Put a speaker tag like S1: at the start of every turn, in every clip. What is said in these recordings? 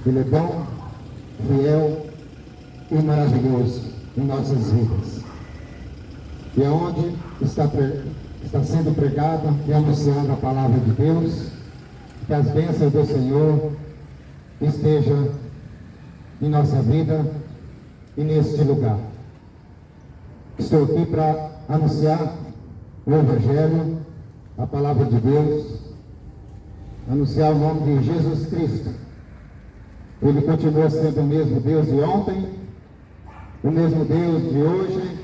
S1: Ele é bom, fiel e maravilhoso em nossas vidas. E aonde está sendo pregada e anunciada a palavra de Deus, que as bênçãos do Senhor estejam em nossa vida e neste lugar. Estou aqui para anunciar o Evangelho, a palavra de Deus, anunciar o nome de Jesus Cristo. Ele continua sendo o mesmo Deus de ontem, o mesmo Deus de hoje,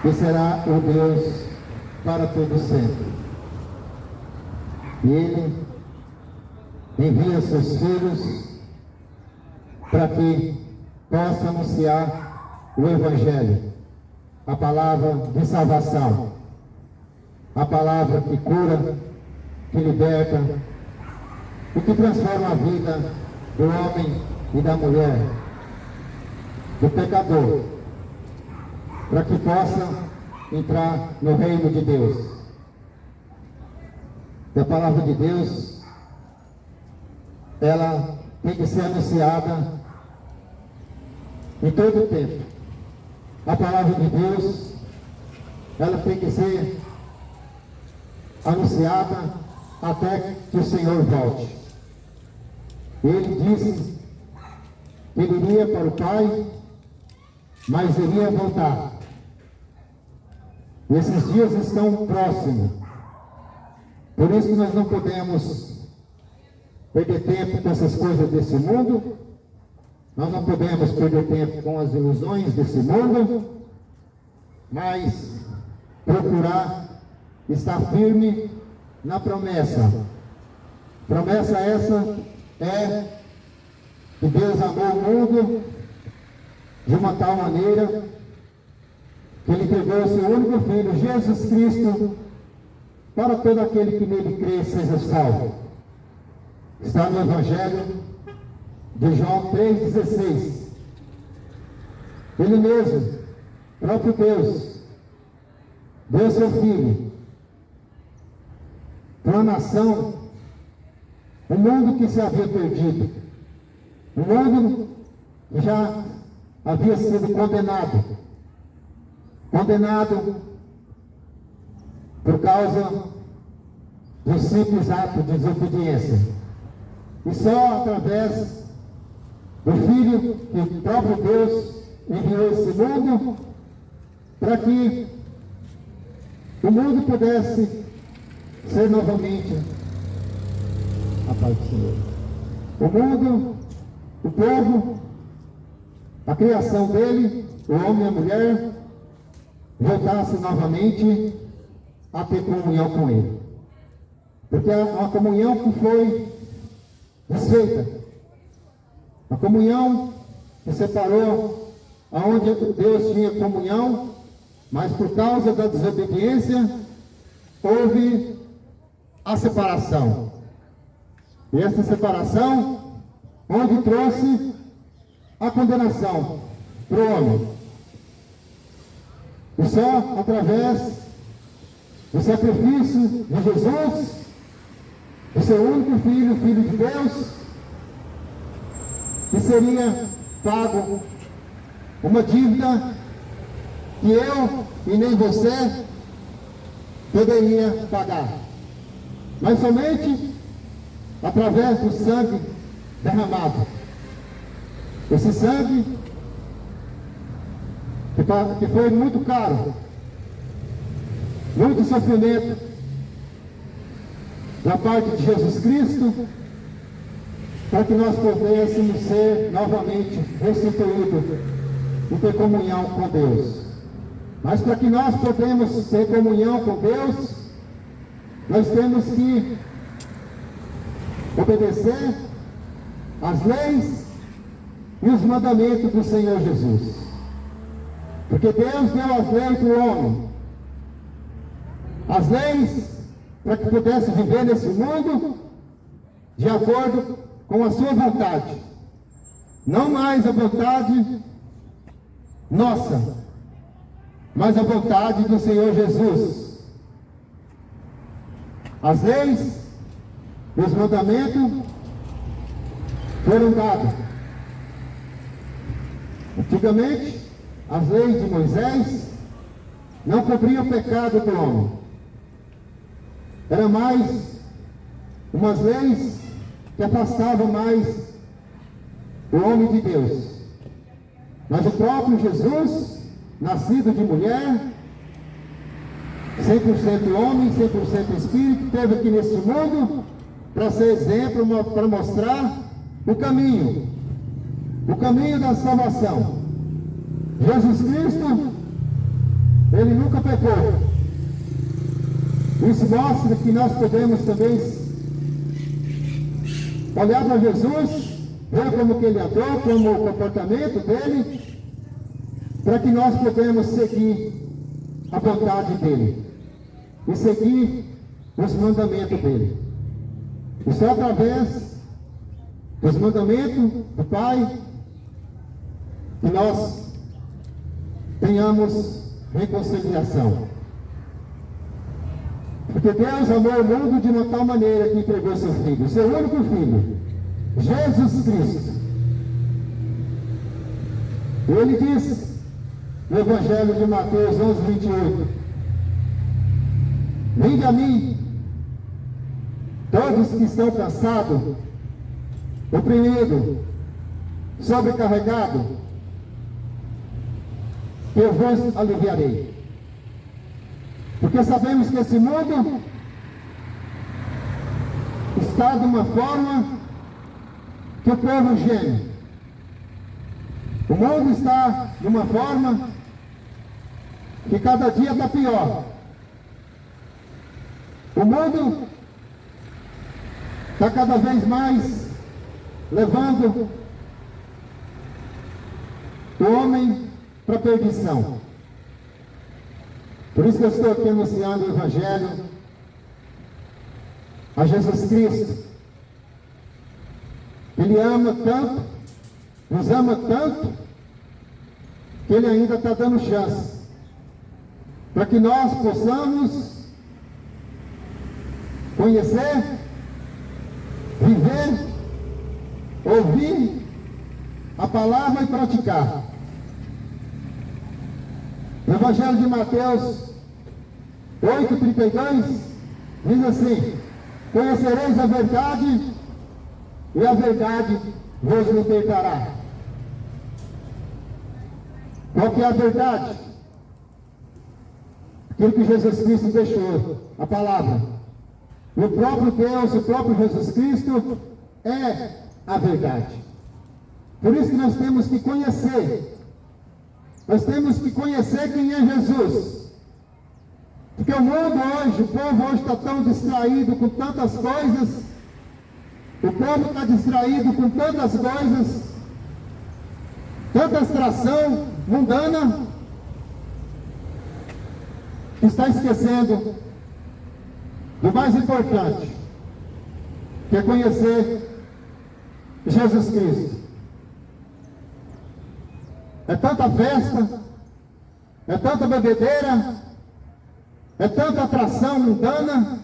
S1: e será o Deus para todo sempre. E Ele envia seus filhos para que possa anunciar o Evangelho, a palavra de salvação, a palavra que cura, que liberta e que transforma a vida do homem e da mulher, do pecador, para que possa entrar no reino de Deus. E a palavra de Deus, ela tem que ser anunciada em todo o tempo. A palavra de Deus, ela tem que ser anunciada até que o Senhor volte. Ele disse que ele iria para o Pai, mas iria voltar. E esses dias estão próximos. Por isso que nós não podemos perder tempo com essas coisas desse mundo. Nós não podemos perder tempo com as ilusões desse mundo, mas procurar estar firme na promessa. Promessa essa é que Deus amou o mundo de uma tal maneira que Ele entregou o seu único Filho, Jesus Cristo, para todo aquele que nele crê e seja salvo. Está no Evangelho de João 3,16. Ele mesmo, próprio Deus, deu seu Filho para uma nação, um mundo que se havia perdido, um mundo que já havia sido condenado por causa do simples ato de desobediência. E só através do Filho que o próprio Deus enviou esse mundo, para que o mundo pudesse ser novamente a paz do Senhor. O mundo, o povo, a criação dele, o homem e a mulher, voltasse novamente a ter comunhão com ele. Porque é uma comunhão que foi desfeita. A comunhão que separou aonde Deus tinha comunhão, mas por causa da desobediência, houve a separação. E essa separação, onde trouxe a condenação para o homem. E só através do sacrifício de Jesus, o seu único Filho, Filho de Deus, que seria pago uma dívida que eu e nem você poderia pagar, mas somente através do sangue derramado. Esse sangue que foi muito caro, muito sofrimento da parte de Jesus Cristo, para que nós pudéssemos ser novamente restituídos e ter comunhão com Deus. Mas para que nós podemos ter comunhão com Deus, nós temos que obedecer às leis e os mandamentos do Senhor Jesus. Porque Deus deu as leis para o homem. As leis para que pudesse viver nesse mundo de acordo com a sua vontade. Não mais a vontade nossa, mas a vontade do Senhor Jesus. As leis, os mandamentos foram dados. Antigamente, as leis de Moisés não cobriam o pecado do homem. Era mais umas leis que afastavam mais o homem de Deus. Mas o próprio Jesus, nascido de mulher, 100% homem, 100% espírito, esteve aqui neste mundo para ser exemplo, para mostrar o caminho da salvação. Jesus Cristo, ele nunca pecou. Isso mostra que nós podemos também olhar para Jesus, ver como que ele andou, como o comportamento dele, para que nós podemos seguir a vontade dele e seguir os mandamentos dele. E só através dos mandamentos do Pai que nós tenhamos reconciliação. Porque Deus amou o mundo de uma tal maneira que entregou seu Filho, seu único Filho, Jesus Cristo. E ele diz no Evangelho de Mateus 11:28: vinde a mim, todos que estão cansados, oprimidos, sobrecarregados, que eu vos aliviarei. Porque sabemos que esse mundo está de uma forma que o povo geme. O mundo está de uma forma que cada dia está pior. O mundo está cada vez mais levando o homem para a perdição. Por isso que eu estou aqui anunciando o Evangelho a Jesus Cristo. Ele ama tanto, nos ama tanto, que Ele ainda está dando chance para que nós possamos conhecer, viver, ouvir a palavra e praticar. No Evangelho de Mateus 8:32 diz assim: conhecereis a verdade e a verdade vos libertará. Qual que é a verdade? Aquilo que Jesus Cristo deixou, a palavra. E o próprio Deus, o próprio Jesus Cristo é a verdade. Por isso que nós temos que conhecer. Nós temos que conhecer quem é Jesus. Porque o mundo hoje, o povo hoje está tão distraído com tantas coisas. O povo está distraído com tantas coisas, tanta distração mundana, que está esquecendo do mais importante, que é conhecer Jesus Cristo. É tanta festa, é tanta bebedeira, é tanta atração mundana,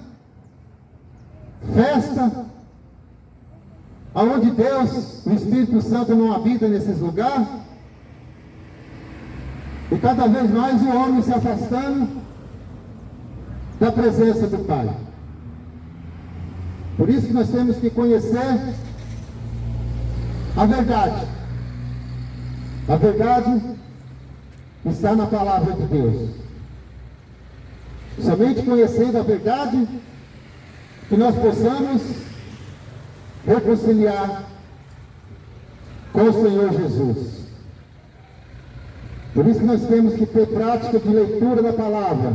S1: festa, aonde Deus, o Espírito Santo não habita nesses lugares, e cada vez mais o homem se afastando da presença do Pai. Por isso que nós temos que conhecer a verdade. A verdade está na palavra de Deus. Somente conhecendo a verdade que nós possamos reconciliar com o Senhor Jesus. Por isso que nós temos que ter prática de leitura da palavra.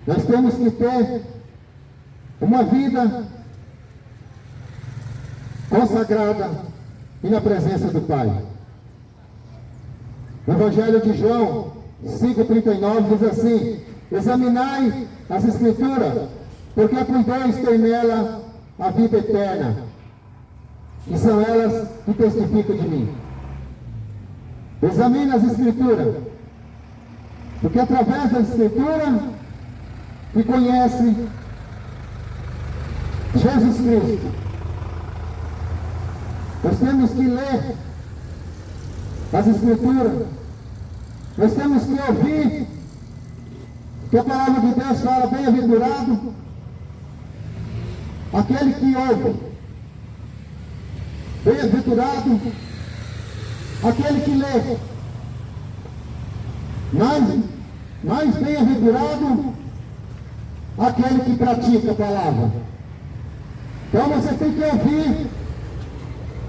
S1: Nós temos que ter uma vida consagrada e na presença do Pai. No Evangelho de João 5:39 diz assim: examinai as Escrituras, porque cuideis ter nela a vida eterna, e são elas que testificam de mim. Examine as Escrituras, porque através da Escritura que conhece Jesus Cristo. Nós temos que ler as Escrituras. Nós temos que ouvir que a palavra de Deus fala: bem-aventurado aquele que ouve, bem-aventurado aquele que lê, mais bem-aventurado aquele que pratica a palavra. Então você tem que ouvir,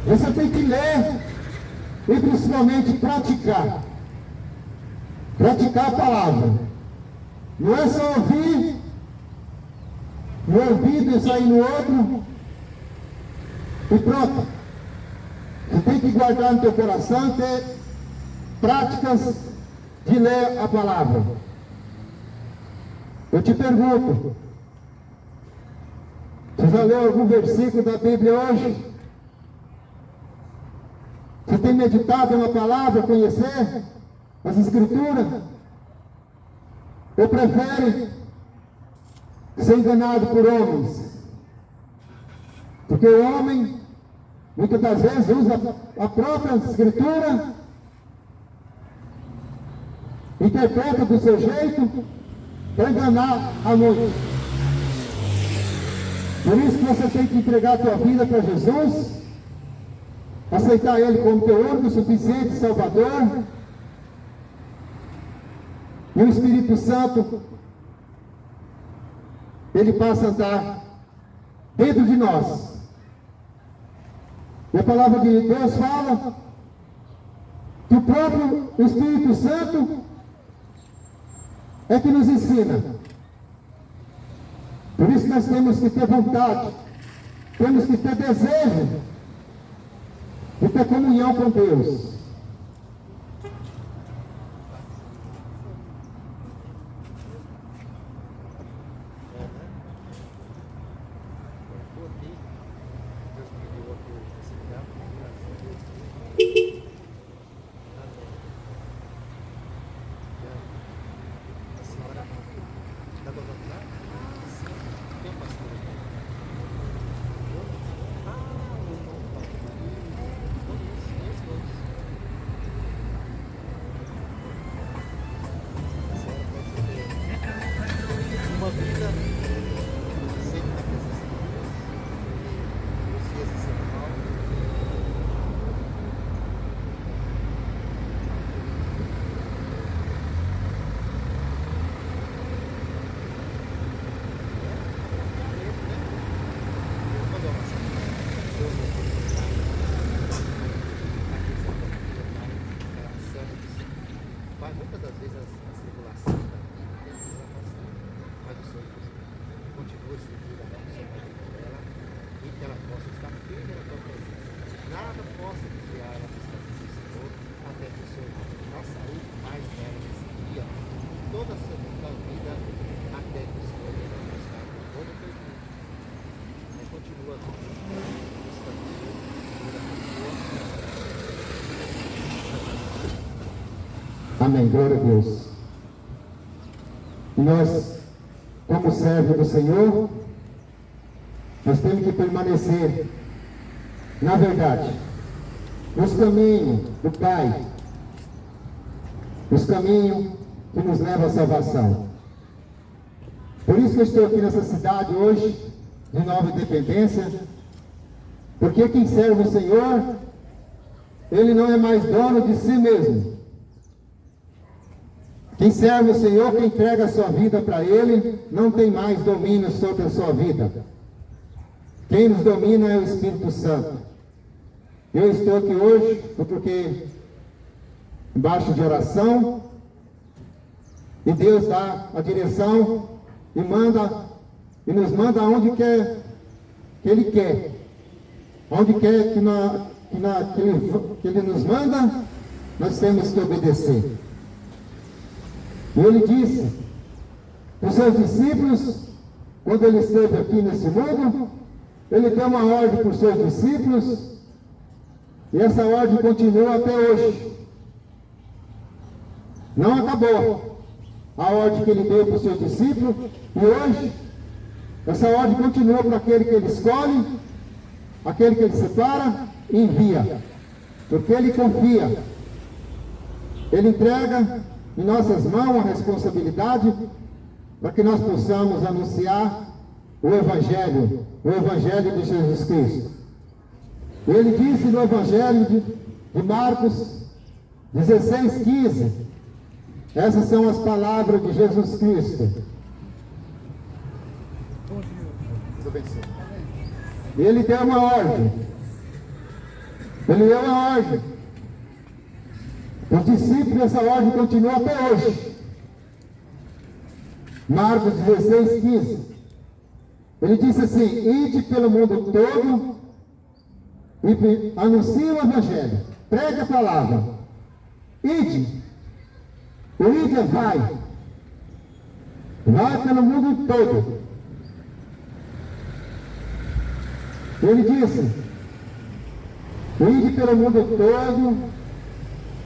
S1: você tem que ler e principalmente praticar a palavra. Não é só ouvir no ouvido e sair no outro e pronto. Você tem que guardar no teu coração e ter práticas de ler a palavra. Eu te pergunto, você já leu algum versículo da Bíblia hoje? Você tem meditado na palavra, conhecer as Escrituras? Ou prefere ser enganado por homens? Porque o homem, muitas das vezes, usa a própria Escritura, interpreta do seu jeito, para enganar a muitos. Por isso que você tem que entregar a tua vida para Jesus, aceitar Ele como teu único, suficiente Salvador, e o Espírito Santo, Ele passa a andar dentro de nós. E a palavra de Deus fala que o próprio Espírito Santo é que nos ensina. Por isso nós temos que ter vontade, temos que ter desejo de ter comunhão com Deus.
S2: Muitas das vezes as tribulações da vida, mas o Senhor continua seguindo a nossa dela e que ela possa estar firme na tua presença. Nada possa desviar a nossa presença do Senhor, até que o Senhor dá saúde, paz dela nesse dia, toda a sua vida, até que o Senhor venha buscar com todo o teu vida. Mas continua nos caminhos da pessoa.
S1: Amém, glória a Deus. E nós, como servo do Senhor, nós temos que permanecer na verdade, nos caminhos do Pai, nos caminhos que nos levam à salvação. Por isso que eu estou aqui nessa cidade hoje, de Nova Independência, porque quem serve o Senhor, ele não é mais dono de si mesmo. Quem serve o Senhor, quem entrega a sua vida para Ele, não tem mais domínio sobre a sua vida. Quem nos domina é o Espírito Santo. Eu estou aqui hoje porque embaixo de oração, e Deus dá a direção e nos manda aonde quer que Ele quer. Onde quer que Ele nos manda, nós temos que obedecer. E Ele disse para os seus discípulos, quando Ele esteve aqui nesse mundo, Ele deu uma ordem para os seus discípulos, e essa ordem continua até hoje. Não acabou a ordem que Ele deu para os seus discípulos, e hoje, essa ordem continua para aquele que Ele escolhe, aquele que Ele separa, envia, porque Ele confia. Ele entrega em nossas mãos a responsabilidade para que nós possamos anunciar o Evangelho de Jesus Cristo. Ele disse no Evangelho de Marcos 16:15, essas são as palavras de Jesus Cristo. Ele deu uma ordem. Ele deu uma ordem. Os discípulos, essa ordem continua até hoje. Marcos 16:15. Ele disse assim: ide pelo mundo todo e anuncie o Evangelho. Pregue a palavra. Ide. O ide é vai. Vai pelo mundo todo. Ele disse: ide pelo mundo todo,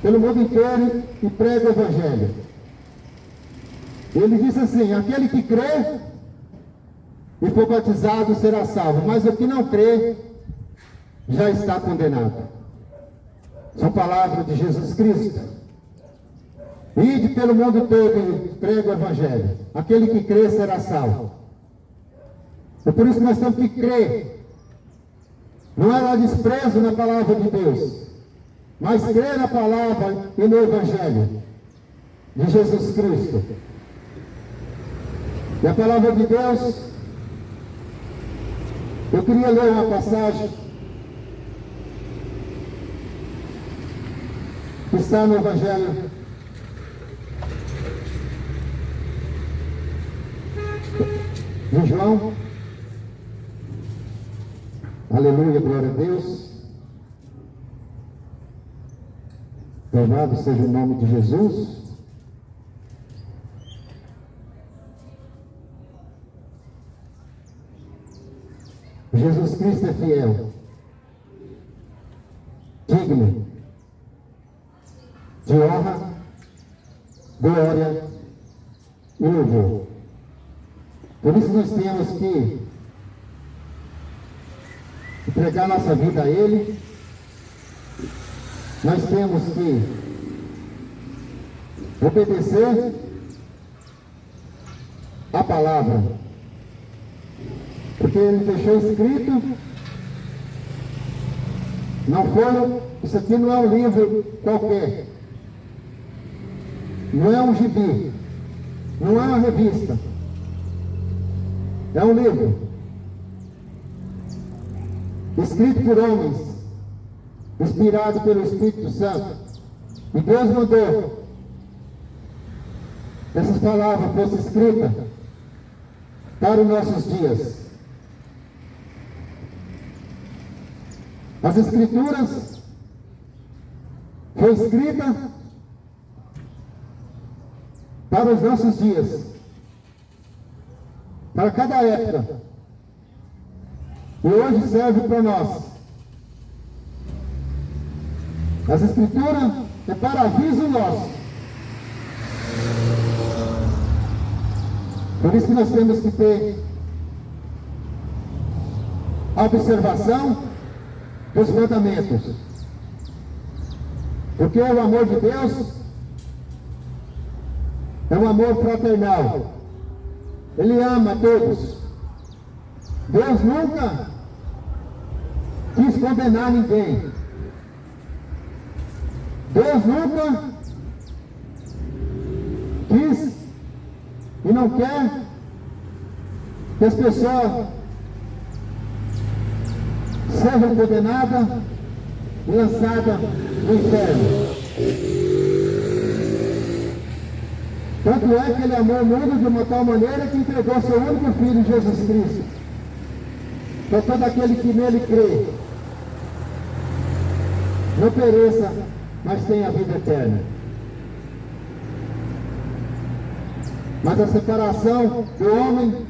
S1: pelo mundo inteiro e pregue o Evangelho. Ele disse assim: aquele que crê e for batizado será salvo, mas o que não crê já está condenado. São palavras de Jesus Cristo. Ide pelo mundo todo e pregue o Evangelho. Aquele que crê será salvo. É por isso que nós temos que crer. Não é dar desprezo na palavra de Deus, mas crer na palavra e no Evangelho de Jesus Cristo. E a palavra de Deus, eu queria ler uma passagem que está no Evangelho de João. Aleluia, glória a Deus. Louvado seja o nome de Jesus. Jesus Cristo é fiel, digno de honra, glória e louvor. Por isso nós temos que entregar nossa vida a Ele. Nós temos que obedecer a palavra, porque Ele deixou escrito. Isso aqui não é um livro qualquer, não é um gibi, não é uma revista, é um livro escrito por homens, inspirado pelo Espírito Santo. E Deus mandou que essas palavras fossem escritas para os nossos dias. As Escrituras foi escrita para os nossos dias, para cada época. E hoje serve para nós. As Escrituras é para aviso nosso. Por isso que nós temos que ter a observação dos mandamentos. Porque o amor de Deus é um amor fraternal. Ele ama a todos. Deus nunca quis condenar ninguém. Deus nunca quis e não quer que as pessoas sejam condenadas e lançadas no inferno. Tanto é que Ele amou o mundo de uma tal maneira que entregou seu único Filho, Jesus Cristo, para todo aquele que nele crê não pereça, mas tenha a vida eterna. Mas a separação do homem,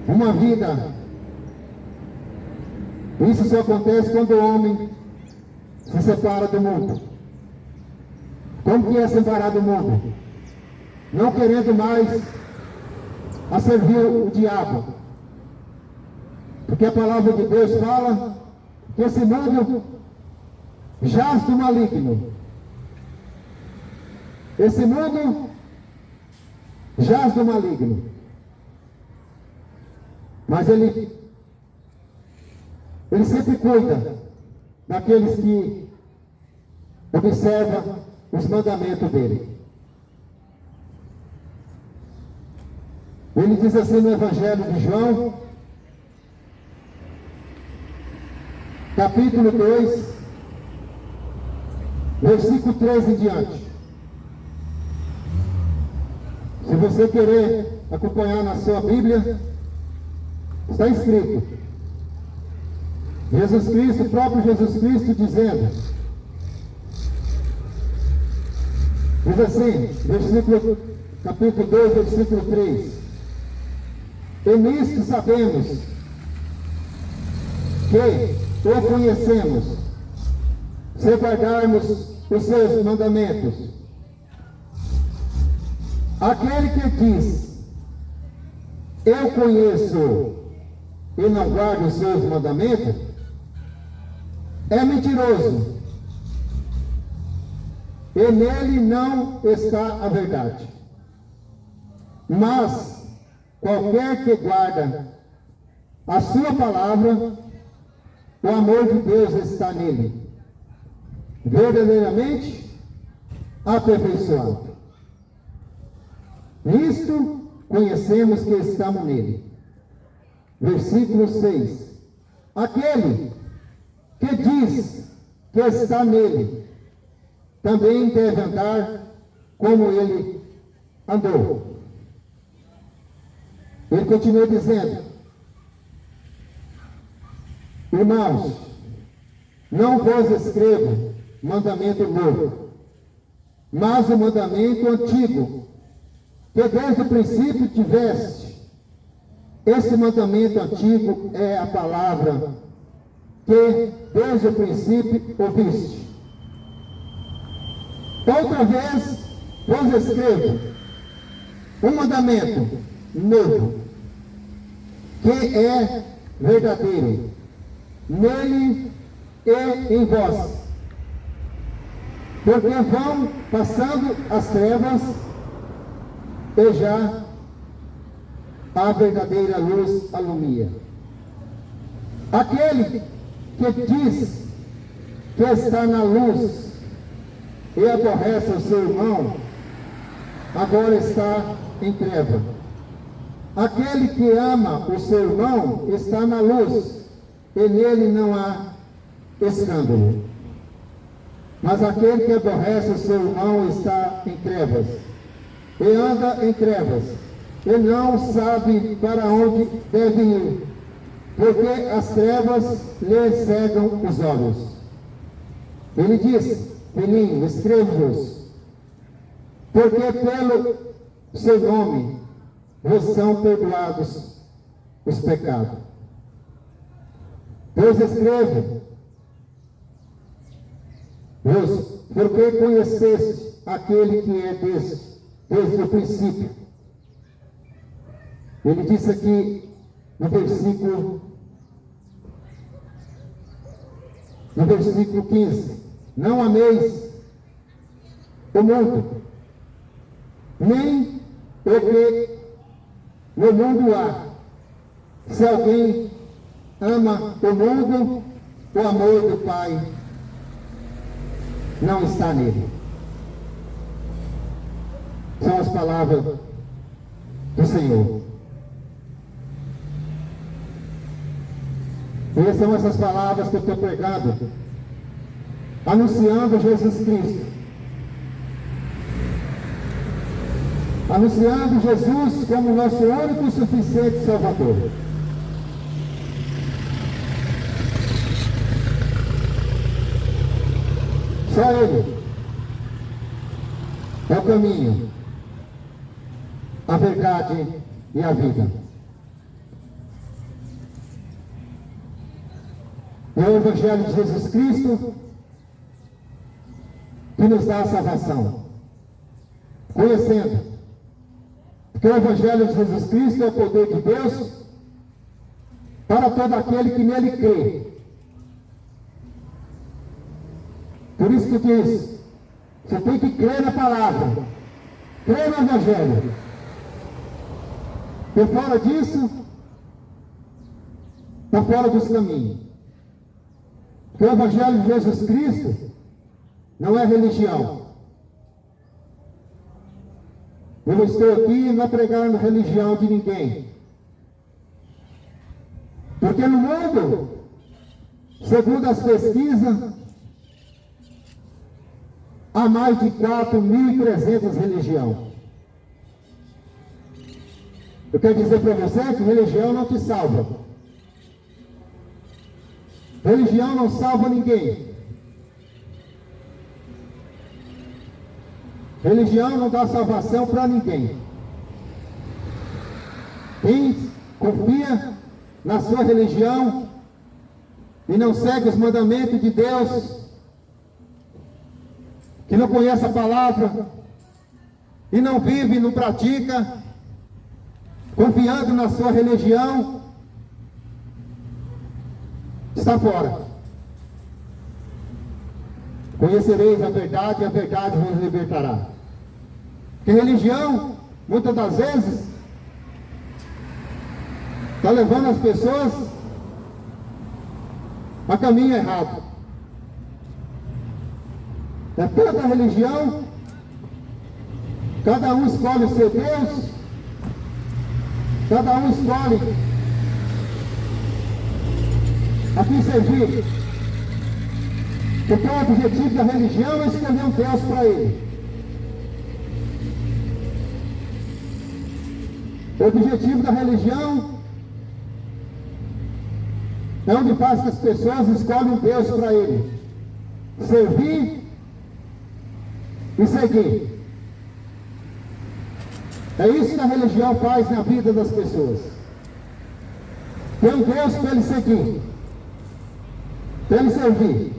S1: uma vida, isso só acontece quando o homem se separa do mundo. Como que é separar do mundo? Não querendo mais a servir o diabo. Porque a palavra de Deus fala que que esse mundo jaz do maligno. Esse mundo jaz do maligno. Mas ele sempre cuida daqueles que observam os mandamentos dele. Ele diz assim no Evangelho de João, capítulo 2, versículo 13 em diante. Se você querer acompanhar na sua Bíblia, está escrito. Jesus Cristo, o próprio Jesus Cristo dizendo, diz assim, capítulo 2, versículo 3. E nisto sabemos que o conhecemos, se guardarmos os seus mandamentos. Aquele que diz, eu conheço e não guarda os seus mandamentos, é mentiroso, e nele não está a verdade. Mas qualquer que guarda a sua palavra, o amor de Deus está nele, verdadeiramente aperfeiçoado. Nisto conhecemos que estamos nele. Versículo 6. Aquele que diz que está nele, também deve andar como ele andou. Ele continua dizendo, irmãos, não vos escrevo mandamento novo, mas o mandamento antigo, que desde o princípio tiveste. Esse mandamento antigo é a palavra que desde o princípio ouviste. Outra vez vos escrevo um mandamento novo, que é verdadeiro, nele e em vós. Porque vão passando as trevas e já a verdadeira luz alumia. Aquele que diz que está na luz e aborrece o seu irmão, agora está em treva. Aquele que ama o seu irmão está na luz, e nele não há escândalo. Mas aquele que aborrece o seu irmão está em trevas, e anda em trevas, e não sabe para onde deve ir, porque as trevas lhe cegam os olhos. Ele diz, filhinho, escrevo-vos, porque pelo seu nome vos são perdoados os pecados. Deus escreve, porque conheceste aquele que é desde o princípio. Ele disse aqui no versículo 15, não ameis o mundo, nem o que no mundo há. Se alguém ama o mundo, o amor do Pai não está nele. São as palavras do Senhor. E são essas palavras que eu estou pregando, anunciando Jesus Cristo, anunciando Jesus como nosso único e suficiente Salvador. Só Ele é o caminho, a verdade e a vida. É o Evangelho de Jesus Cristo que nos dá a salvação. Conhecendo. Porque o Evangelho de Jesus Cristo é o poder de Deus para todo aquele que nele crê. Por isso que diz, você tem que crer na palavra, crer no Evangelho. Por fora disso, está fora dos caminhos. Porque o Evangelho de Jesus Cristo não é religião. Eu não estou aqui não pregando religião de ninguém. Porque no mundo, segundo as pesquisas, há mais de 4.300 religiões. Eu quero dizer para você que religião não te salva. Religião não salva ninguém. Religião não dá salvação para ninguém. Quem confia na sua religião e não segue os mandamentos de Deus, que não conhece a palavra e não vive, não pratica, confiando na sua religião, está fora. Conhecereis a verdade e a verdade vos libertará. Porque religião, muitas das vezes, está levando as pessoas a caminho errado. É tanta religião, cada um escolhe o seu Deus, cada um escolhe a quem servir. Porque o objetivo da religião é escolher um Deus para ele. O objetivo da religião é onde faz que as pessoas escolhem um Deus para ele. Servir e seguir. É isso que a religião faz na vida das pessoas. Tem um Deus para ele seguir, para ele servir.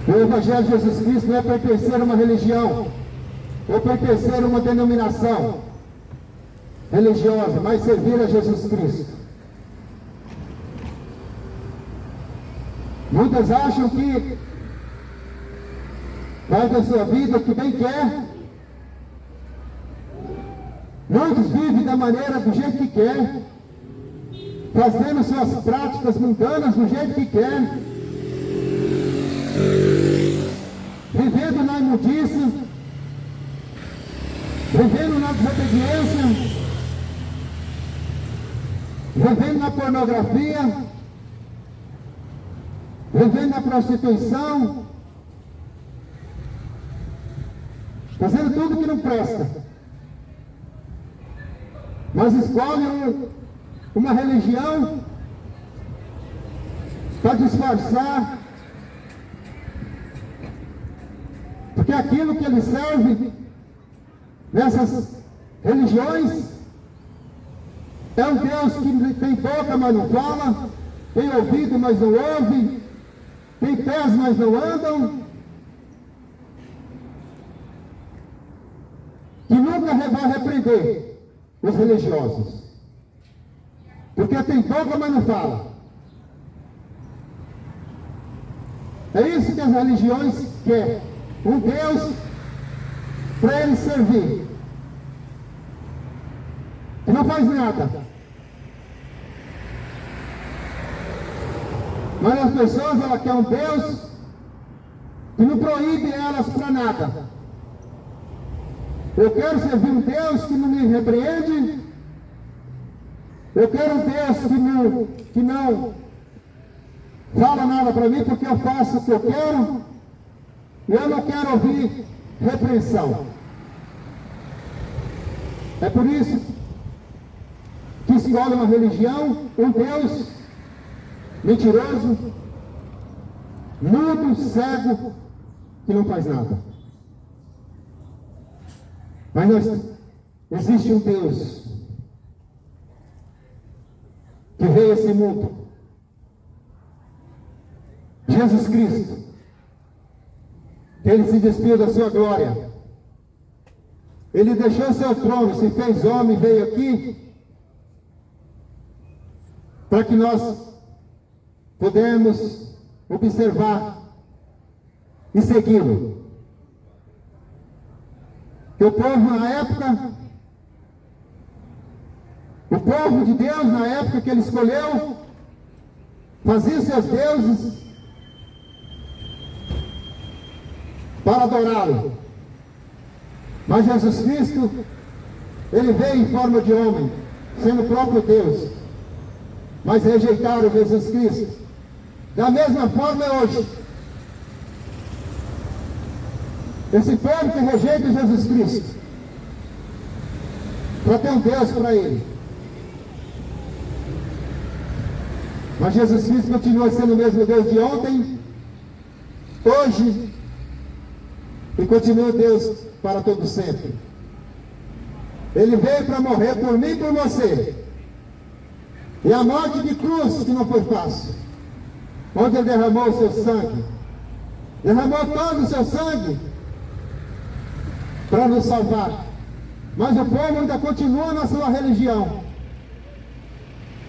S1: O Evangelho de Jesus Cristo não é pertencer a uma religião, ou pertencer a uma denominação religiosa, mas servir a Jesus Cristo. Muitas acham que faz da sua vida o que bem quer. Muitos vivem da maneira do jeito que quer, fazendo suas práticas mundanas do jeito que quer, vivendo na imundícia, vivendo na desobediência, vivendo na pornografia, vivendo na prostituição, fazendo tudo que não presta, mas escolhem uma religião para disfarçar, porque aquilo que ele serve nessas religiões é um Deus que tem boca, mas não fala, tem ouvido, mas não ouve, tem pés, mas não andam, que nunca vai repreender os religiosos, porque tem boca, mas não fala. É isso que as religiões querem, um Deus para ele servir, que não faz nada. Mas as pessoas, elas querem um Deus que não proíbe elas para nada. Eu quero servir um Deus que não me repreende. Eu quero um Deus que não fala nada para mim, porque eu faço o que eu quero. E eu não quero ouvir repreensão. É por isso que escolhe uma religião, um Deus mentiroso, mudo, cego, que não faz nada. Mas existe um Deus que veio a esse mundo, Jesus Cristo, que ele se despiu da sua glória, ele deixou seu trono, se fez homem, veio aqui para que nós pudemos observar e segui-lo. Que o povo na época, o povo de Deus na época que ele escolheu, fazia seus deuses para adorá-lo. Mas Jesus Cristo, ele veio em forma de homem, sendo o próprio Deus. Mas rejeitaram Jesus Cristo. Da mesma forma é hoje. Esse povo que rejeita Jesus Cristo, para ter um Deus para ele. Mas Jesus Cristo continua sendo o mesmo Deus de ontem, hoje, e continua Deus para todo sempre. Ele veio para morrer por mim e por você. E a morte de cruz, que não foi fácil, onde ele derramou o seu sangue, derramou todo o seu sangue para nos salvar. Mas o povo ainda continua na sua religião.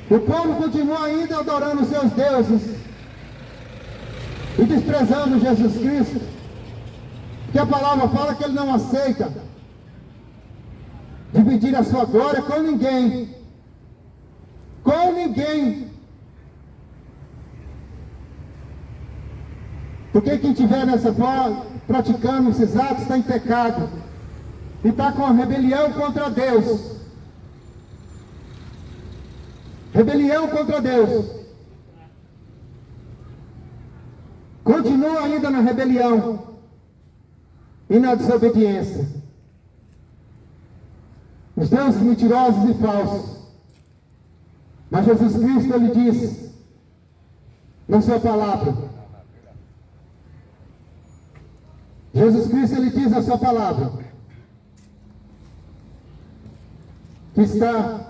S1: O povo continua ainda adorando os seus deuses e desprezando Jesus Cristo, que a palavra fala que ele não aceita dividir a sua glória com ninguém. Com ninguém. Porque quem estiver nessa forma, praticando esses atos, está em pecado. E está com a rebelião contra Deus. Rebelião contra Deus. Continua ainda na rebelião e na desobediência. Os deuses mentirosos e falsos. Mas Jesus Cristo, ele disse na sua palavra. Jesus Cristo, ele diz na sua palavra que está...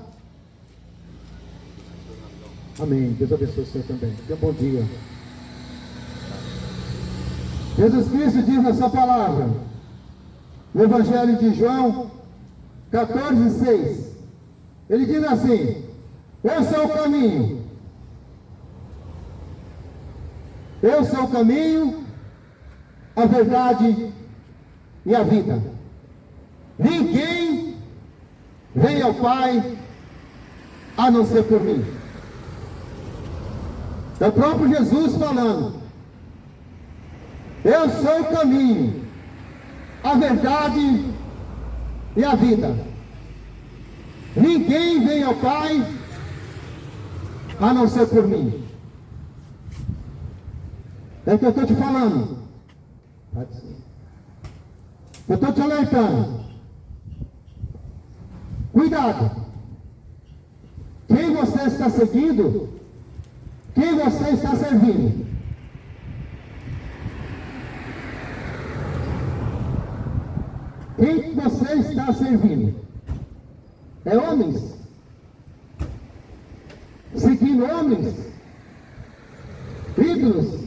S1: Amém. Deus abençoe o Senhor também. Tenha um bom dia. Jesus Cristo diz na sua palavra, no Evangelho de João 14:6, ele diz assim: eu sou o caminho. Eu sou o caminho, a verdade e a vida. Ninguém vem ao Pai a não ser por mim. É o próprio Jesus falando. Eu sou o caminho, a verdade e a vida. Ninguém vem ao Pai a não ser por mim. É o que eu estou te falando. Eu estou te alertando. Cuidado. Quem você está seguindo, quem você está servindo. Quem você está servindo? É homens? Seguindo homens? Ídolos?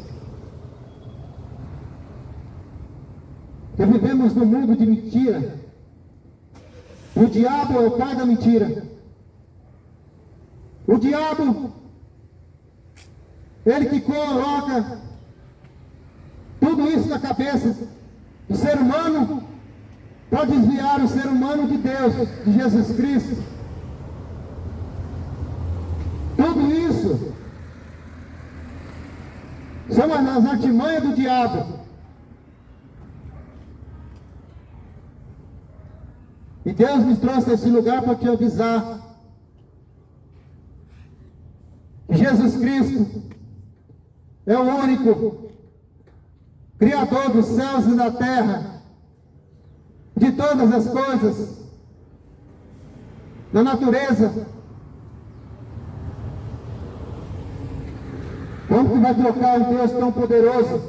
S1: Que vivemos num mundo de mentira. O diabo é o pai da mentira. O diabo, ele que coloca tudo isso na cabeça do ser humano para desviar o ser humano de Deus, de Jesus Cristo. Tudo isso são as artimanhas do diabo. E Deus nos trouxe a esse lugar para te avisar que Jesus Cristo é o único Criador dos céus e da terra, de todas as coisas, da natureza. Como que vai trocar um Deus tão poderoso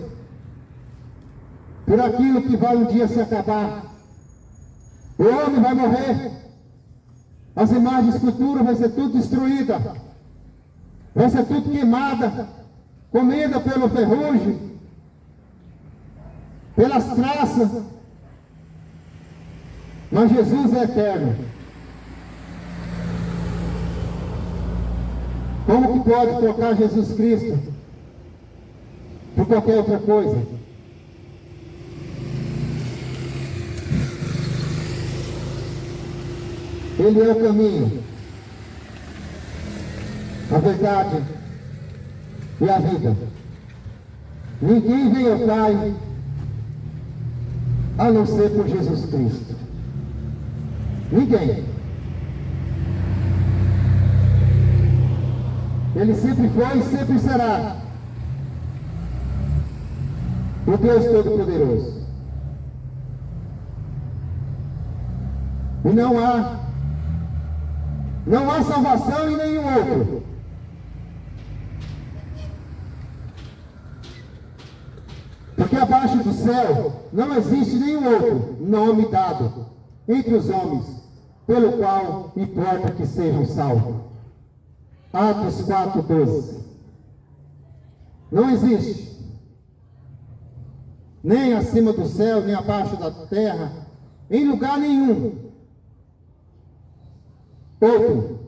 S1: por aquilo que vai um dia se acabar? O homem vai morrer, as imagens futuras vai ser tudo destruída, vai ser tudo queimada, comida pelo ferrugem, pelas traças. Mas Jesus é eterno. Como que pode trocar Jesus Cristo por qualquer outra coisa. Ele é o caminho, a verdade e a vida. Ninguém vem ao Pai a não ser por Jesus Cristo. Ninguém. Ele sempre foi e sempre será o Deus Todo-Poderoso. E não há salvação em nenhum outro. Porque abaixo do céu não existe nenhum outro nome dado entre os homens, pelo qual importa que sejam salvos. Atos 4:12. Não existe, nem acima do céu, nem abaixo da terra, em lugar nenhum, outro.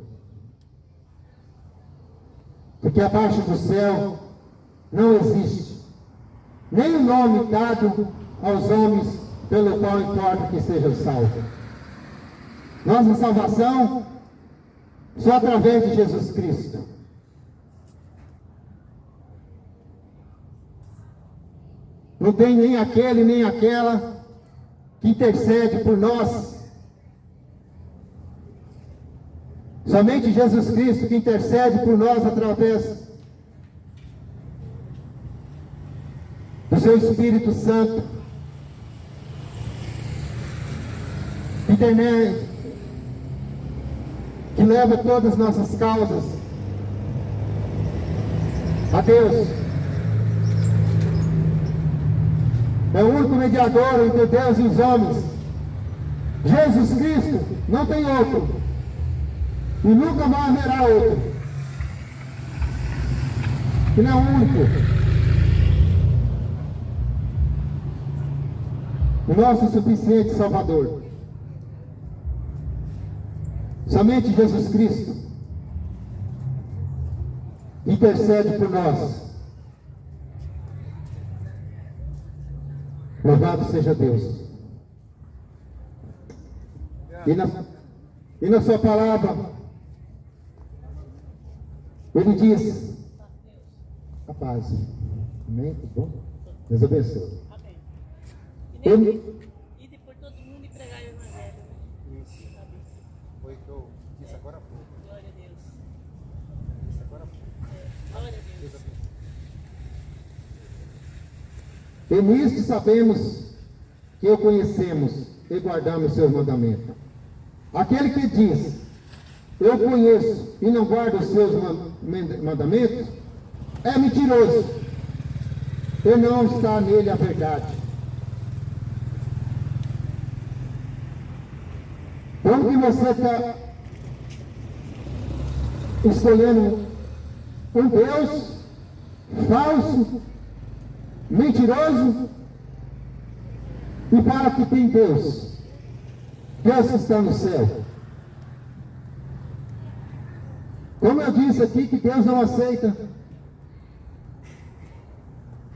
S1: Porque abaixo do céu não existe nem o nome dado aos homens pelo qual importa que sejam salvos. Nossa salvação só através de Jesus Cristo. Não tem nem aquele nem aquela que intercede por nós. Somente Jesus Cristo que intercede por nós através do seu Espírito Santo, que leva todas as nossas causas a Deus. É o único mediador entre Deus e os homens. Jesus Cristo, não tem outro. E nunca mais haverá outro. Ele é o único. O nosso suficiente Salvador. Somente Jesus Cristo intercede por nós. Louvado seja Deus. E na sua palavra, Ele diz: a paz. Amém? Tudo bom? Deus abençoe.
S3: E por todo mundo e pregar o Evangelho.
S2: Isso. Foi o que eu disse agora há pouco.
S3: Glória a Deus.
S2: Disse agora há pouco.
S3: Glória a
S2: Deus
S3: Deus.
S2: abençoe.
S1: E nisto sabemos que o conhecemos e guardamos seus mandamentos. Aquele que diz: eu conheço e não guardo os seus mandamentos, é mentiroso. E não está nele a verdade. Como que você está escolhendo um Deus falso, mentiroso, e para que tem Deus? Deus que está no céu. Como eu disse aqui, que Deus não aceita.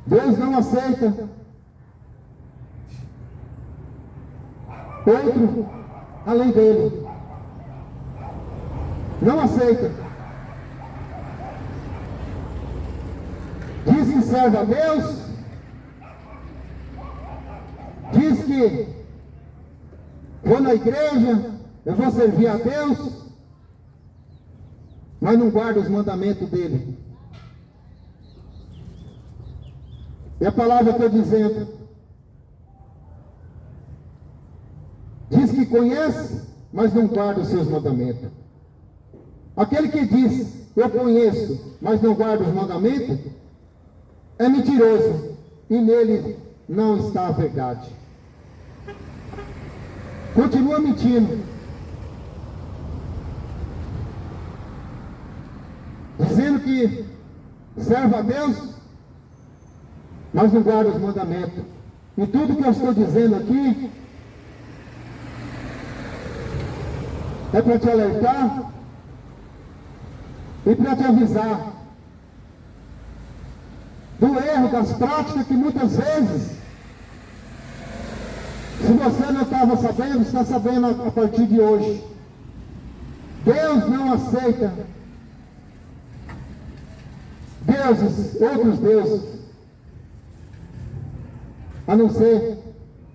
S1: Deus não aceita outro além dele. Não aceita. Diz que serve a Deus. Diz que vou na igreja, eu vou servir a Deus, mas não guarda os mandamentos dele. E a palavra que eu estou dizendo, diz que conhece, mas não guarda os seus mandamentos. Aquele que diz: eu conheço, mas não guarda os mandamentos, é mentiroso, e nele não está a verdade. Continua mentindo, dizendo que serve a Deus, mas não guarda os mandamentos. E tudo que eu estou dizendo aqui é para te alertar e para te avisar do erro, das práticas que muitas vezes, se você não estava sabendo, está sabendo a partir de hoje. Deus não aceita outros deuses, a não ser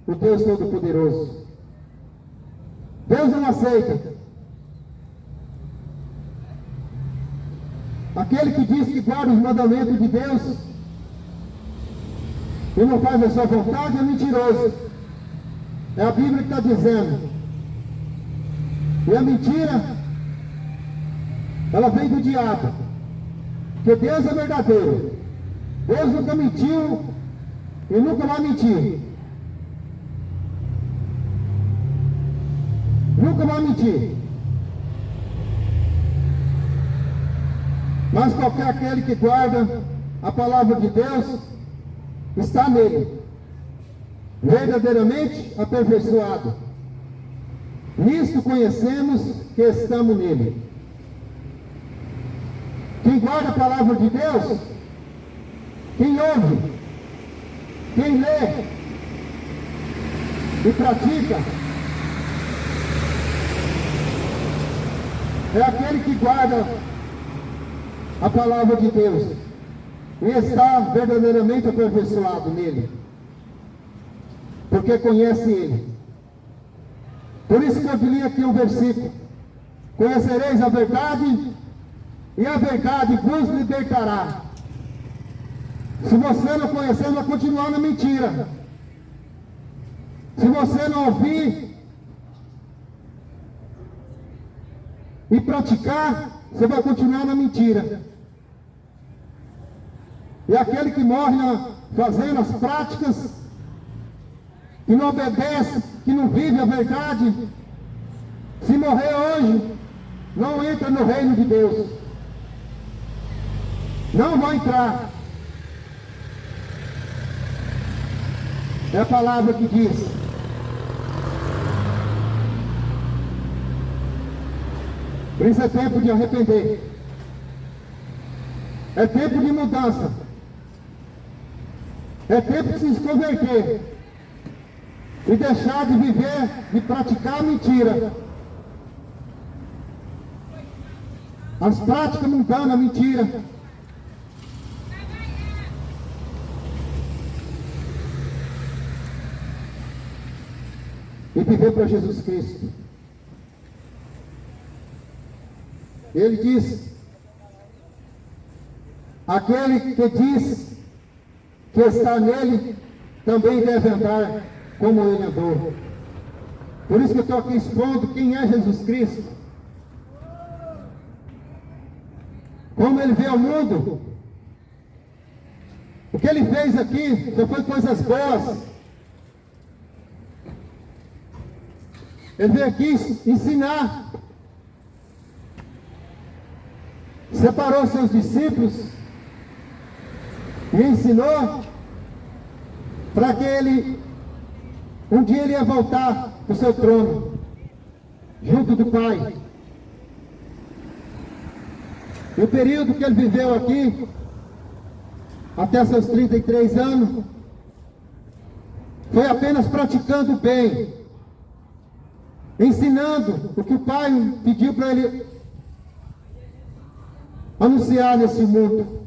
S1: o Deus Todo-Poderoso. Deus não aceita aquele que diz que guarda os mandamentos de Deus e não faz a sua vontade, é mentiroso. É a Bíblia que está dizendo. E a mentira, ela vem do diabo. Porque Deus é verdadeiro. Deus nunca mentiu e nunca vai mentir. Nunca vai mentir. Mas qualquer aquele que guarda a palavra de Deus está nele, verdadeiramente aperfeiçoado. Nisto conhecemos que estamos nele. Quem guarda a palavra de Deus, quem ouve, quem lê e pratica, é aquele que guarda a palavra de Deus e está verdadeiramente aperfeiçoado nele, porque conhece ele. Por isso que eu li aqui um versículo: conhecereis a verdade e a verdade vos libertará. Se você não conhecer, vai continuar na mentira. Se você não ouvir e praticar, você vai continuar na mentira. E aquele que morre fazendo as práticas, que não obedece, que não vive a verdade, se morrer hoje, não entra no reino de Deus. Não vai entrar. É a palavra que diz. Por isso é tempo de arrepender. É tempo de mudança. É tempo de se converter e deixar de viver, de praticar a mentira. As práticas mundanas, a mentira. E viver para Jesus Cristo. Ele diz: aquele que diz que está nele, também deve andar como ele andou. Por isso que eu estou aqui expondo quem é Jesus Cristo, como ele vê o mundo. O que ele fez aqui só foi coisas boas. Ele veio aqui ensinar. Separou seus discípulos e ensinou para que um dia ele ia voltar para o seu trono, junto do Pai. E o período que ele viveu aqui, até seus 33 anos, foi apenas praticando o bem, ensinando o que o Pai pediu para ele anunciar nesse mundo.